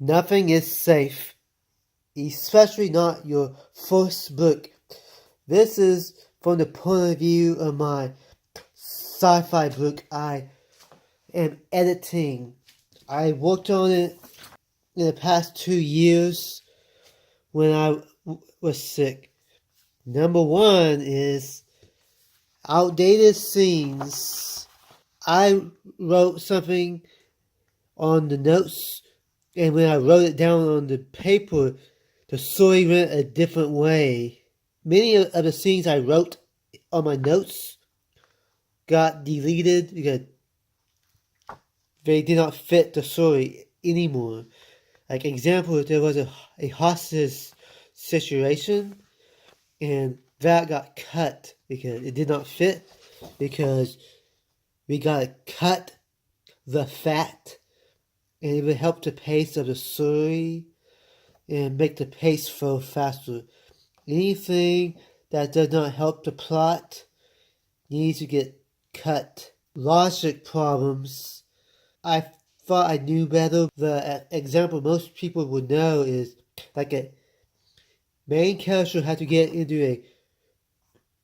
Nothing is safe, especially not your first book. This is from the point of view of my sci-fi book I am editing. I worked on it in the past 2 years when I was sick. Number one is outdated scenes. I wrote something on the notes, and when I wrote it down on the paper, the story went a different way. Many of the scenes I wrote on my notes got deleted because they did not fit the story anymore. Like example, there was a hostage situation, and that got cut because it did not fit, because we gotta cut the fat, and it would help the pace of the story and make the pace flow faster. Anything that does not help the plot needs to get cut. Logic problems. I thought I knew better. The example most people would know is like a main character had to get into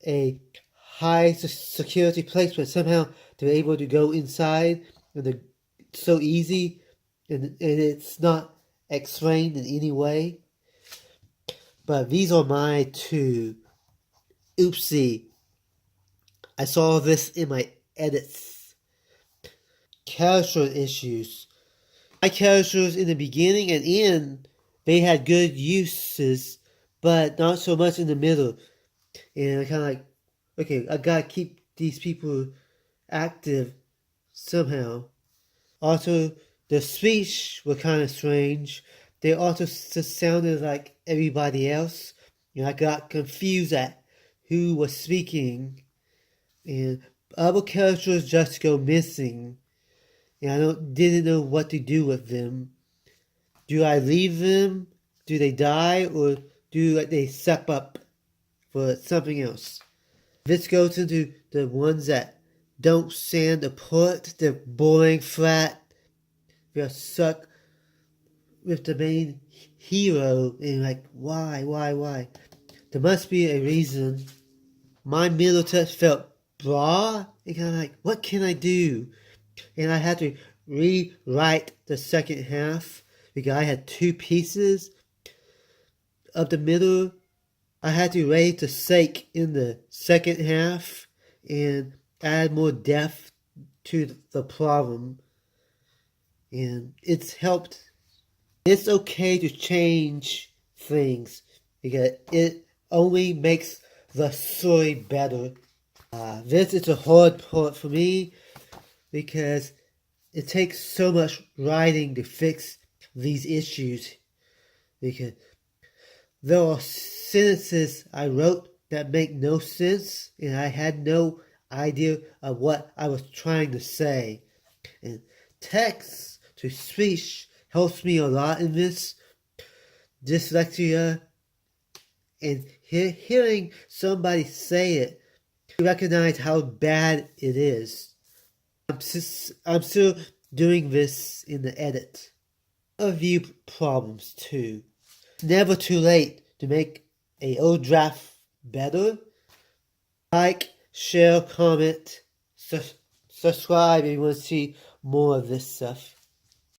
a high security place, but somehow they're able to go inside, and they're so easy, and it's not explained in any way. But these are my two. Oopsie. I saw this in my edits. Character issues. My characters in the beginning and end, they had good uses, but not so much in the middle. And I kind of like, okay, I gotta keep these people active somehow. Also, the speech were kind of strange. They also just sounded like everybody else. And I got confused at who was speaking. And other characters just go missing. And I didn't know what to do with them. Do I leave them? Do they die? Or do they step up for something else? This goes into the ones that don't stand apart. They're boring, flat. They're stuck with the main hero. And like, why? There must be a reason. My middle text felt blah. And kind of like, what can I do? And I had to rewrite the second half because I had 2 pieces of the middle. I had to raise the sake in the second half and add more depth to the problem. And it's helped. It's okay to change things because it only makes the story better. This is a hard part for me because it takes so much writing to fix these issues. Because there are sentences I wrote that make no sense, and I had no idea of what I was trying to say. And text to speech helps me a lot in this. Dyslexia, and hearing somebody say it, you recognize how bad it is. I'm still doing this in the edit. A few problems too. It's never too late to make an old draft better. Like, share, comment, subscribe if you want to see more of this stuff.